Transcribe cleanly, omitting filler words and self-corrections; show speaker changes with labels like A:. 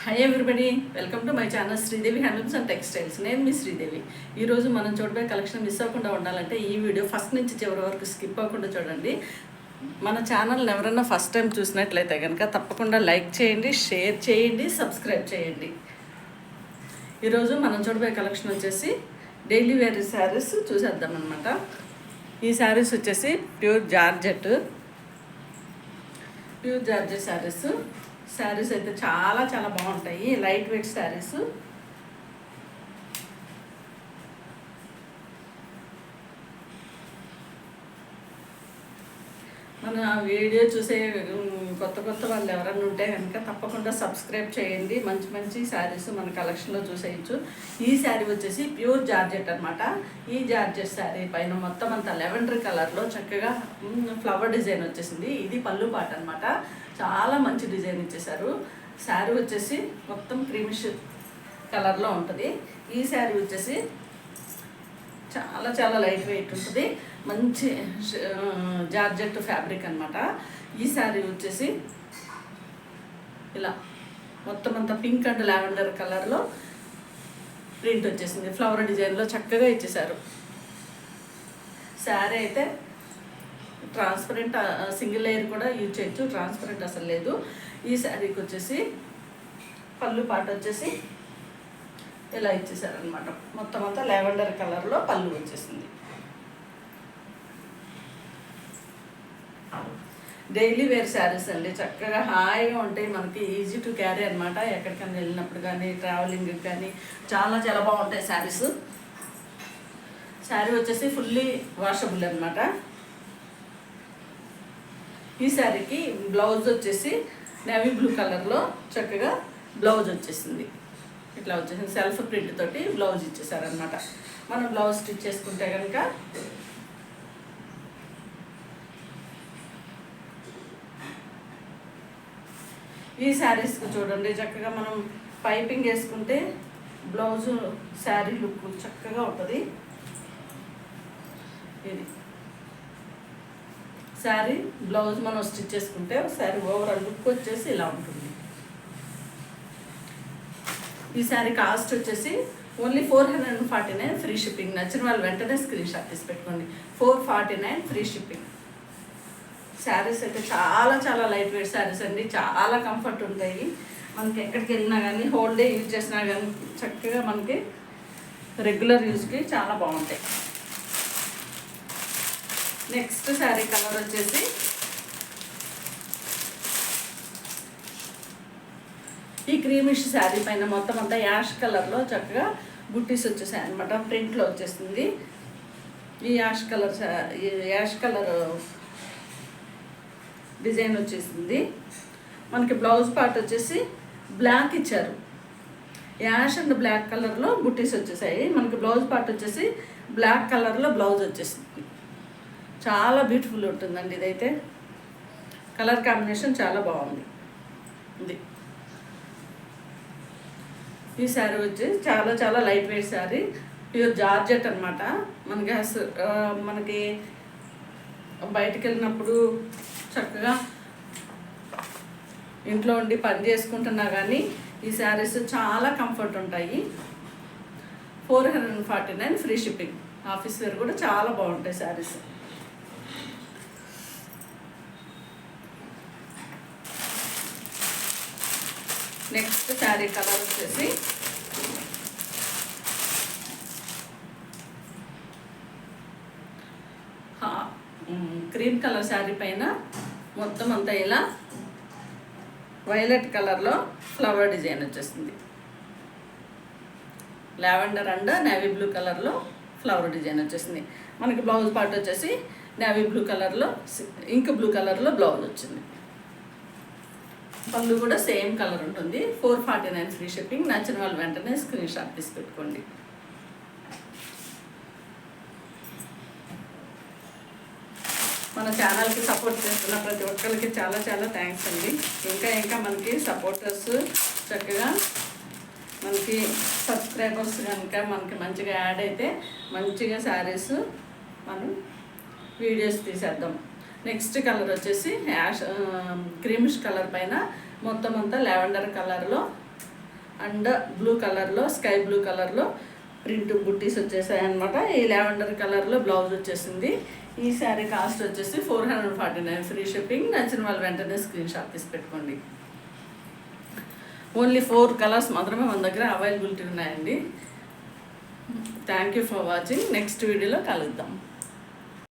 A: Hi everybody, welcome to my channel Sridevi handlooms and textiles. నేను మీ శ్రీదేవి. ఈరోజు మనం చూడబోయే కలెక్షన్ మిస్ అవ్వకుండా ఉండాలంటే ఈ వీడియో ఫస్ట్ నుంచి చివరి వరకు స్కిప్ అవ్వకుండా చూడండి. మన ఛానల్ని ఎవరైనా ఫస్ట్ టైం చూసినట్లయితే కనుక తప్పకుండా లైక్ చేయండి, షేర్ చేయండి, సబ్స్క్రైబ్ చేయండి. ఈరోజు మనం చూడబోయే కలెక్షన్ వచ్చేసి డైలీ వేర్ శారీస్ చూసేద్దాం అనమాట. ఈ శారీస్ వచ్చేసి ప్యూర్ జార్జెట్ శారీస్ అయితే చాలా చాలా బాగుంటాయి. Light weight saris. మన వీడియో చూసే కొత్త వాళ్ళు ఎవరైనా ఉంటే కనుక తప్పకుండా సబ్స్క్రైబ్ చేయండి. మంచి మంచి శారీస్ మన కలెక్షన్లో చూసేయచ్చు. ఈ శారీ వచ్చేసి ప్యూర్ జార్జెట్ అనమాట. ఈ జార్జెట్ శారీ పైన మొత్తం అంతా లెవెండర్ కలర్లో చక్కగా ఫ్లవర్ డిజైన్ వచ్చేసింది. ఇది పళ్ళు పాట అనమాట. చాలా మంచి డిజైన్ ఇచ్చేసారు. శారీ వచ్చేసి మొత్తం క్రీమిష్ కలర్లో ఉంటుంది. ఈ శారీ వచ్చేసి చాలా చాలా లైట్ వెయిట్ ఉంటుంది. మంచి జార్జెట్ ఫ్యాబ్రిక్ అనమాట. ఈ శారీ వచ్చేసి ఇలా మొత్తం అంతా పింక్ అండ్ లావెండర్ కలర్లో ప్రింట్ వచ్చేసింది. ఫ్లవర్ డిజైన్లో చక్కగా ఇచ్చేసారు. శారీ అయితే ట్రాన్స్పరెంట్, సింగిల్ లేయర్ కూడా యూజ్ చేయొచ్చు. ట్రాన్స్పరెంట్ అసలు లేదు. ఈ శారీకి వచ్చేసి పళ్ళు పాట వచ్చేసి ఇలా ఇచ్చేసారనమాట. మొత్తం అంతా లావెండర్ కలర్లో పళ్ళు వచ్చేసింది. డైలీ వేర్ శారీస్ అండి. చక్కగా హాయిగా ఉంటాయి. మనకి ఈజీ టు క్యారీ అనమాట. ఎక్కడికైనా వెళ్ళినప్పుడు కానీ ట్రావెలింగ్కి కానీ చాలా చాలా బాగుంటాయి శారీస్. శారీ వచ్చేసి ఫుల్లీ వాషబుల్ అనమాట. ఈ శారీకి బ్లౌజ్ వచ్చేసి నేవీ బ్లూ కలర్లో చక్కగా బ్లౌజ్ వచ్చేసింది. ఇట్లా వచ్చేసింది. సెల్ఫ్ ప్రింట్ తోటి బ్లౌజ్ ఇచ్చేసారనమాట. మనం బ్లౌజ్ స్టిచ్ చేసుకుంటే కనుక ఈ శారీస్కి చూడండి చక్కగా మనం పైపింగ్ వేసుకుంటే బ్లౌజు శారీ లుక్ చక్కగా ఉంటుంది. ఇది శారీ బ్లౌజ్ మనం స్టిచ్ చేసుకుంటే శారీ ఓవరాల్ లుక్ వచ్చేసి ఇలా ఉంటుంది. ఈ శారీ కాస్ట్ వచ్చేసి ఓన్లీ 449 ఫ్రీ షిప్పింగ్. నచ్చిన వాళ్ళు వెంటనే స్క్రీన్ షాట్ తీసి పెట్టుకోండి. 449 ఫ్రీ షిప్పింగ్. శారీస్ అయితే చాలా చాలా లైట్ వెయిట్ శారీస్ అండి. చాలా కంఫర్ట్ ఉంటాయి. మనకి ఎక్కడికి వెళ్ళినా కానీ హోల్ డే యూజ్ చేసినా కానీ చక్కగా మనకి రెగ్యులర్ యూజ్కి చాలా బాగుంటాయి. నెక్స్ట్ శారీ కలర్ వచ్చేసి ఈ క్రీమిష్ శారీ పైన మొత్తం అంతా యాష్ కలర్లో చక్కగా బుట్టీస్ వచ్చేసాయి అనమాట. ప్రింట్లో వచ్చేస్తుంది. ఈ యాష్ కలర్ డిజైన్ వచ్చేసింది. మనకి బ్లౌజ్ పార్ట్ వచ్చేసి బ్లాక్ ఇచ్చారు. యాష్ అండ్ బ్లాక్ కలర్లో బుట్టీస్ వచ్చేసాయి. మనకి బ్లౌజ్ పార్ట్ వచ్చేసి బ్లాక్ కలర్లో బ్లౌజ్ వచ్చేసింది. చాలా బ్యూటిఫుల్ ఉంటుందండి. ఇదైతే కలర్ కాంబినేషన్ చాలా బాగుంది. ఇది ఈ శారీ వచ్చి చాలా చాలా light weight sari. Pure georgette అనమాట. మనకి బయటికి వెళ్ళినప్పుడు చక్కగా ఇంట్లో ఉండి పని చేసుకుంటున్నా కానీ ఈ శారీస్ చాలా కంఫర్ట్ ఉంటాయి. 449 ఫ్రీ షిప్పింగ్. ఆఫీస్ వేర్ కూడా చాలా బాగుంటాయి శారీస్. నెక్స్ట్ శారీ కలర్ వచ్చేసి క్రీమ్ కలర్ శారీ పైన మొత్తం అంతా ఇలా వైలెట్ కలర్లో ఫ్లవర్ డిజైన్ వచ్చేసింది. లావెండర్ అండ్ నేవీ బ్లూ కలర్లో ఫ్లవర్ డిజైన్ వచ్చేసింది. మనకి బ్లౌజ్ పార్ట్ వచ్చేసి నేవీ బ్లూ కలర్లో ఇంక్ బ్లూ కలర్లో బ్లౌజ్ వచ్చింది. పళ్ళు కూడా సేమ్ కలర్ ఉంటుంది. 449 ఫ్రీ షిప్పింగ్. నచ్చిన వాళ్ళు వెంటనే స్క్రీన్ షాట్ తీసి పెట్టుకోండి. మన ఛానల్కి సపోర్ట్ చేస్తున్న ప్రతి ఒక్కరికి చాలా చాలా థ్యాంక్స్ అండి. ఇంకా మనకి సపోర్టర్స్ చక్కగా మనకి సబ్స్క్రైబర్స్ కనుక మనకి మంచిగా యాడ్ అయితే మంచిగా శారీస్ మనం వీడియోస్ తీసేద్దాం. నెక్స్ట్ కలర్ వచ్చేసి యాష్ క్రీమిష్ కలర్ పైన మొత్తం అంతా లావెండర్ కలర్లో అండ్ బ్లూ కలర్లో, స్కై బ్లూ కలర్లో ప్రింట్ బుట్టీస్ వచ్చేసాయి అనమాట. ఈ లావెండర్ కలర్లో బ్లౌజ్ వచ్చేసింది. ఈ శారీ కాస్ట్ వచ్చేసి 449, ఫ్రీ షిప్పింగ్. నచ్చిన వాళ్ళు వెంటనే స్క్రీన్ షాట్ తీసి పెట్టుకోండి. ఓన్లీ 4 కలర్స్ మాత్రమే మన దగ్గర అవైలబిలిటీ ఉన్నాయండి. Thank you for watching. Next వీడియోలో కలుద్దాం.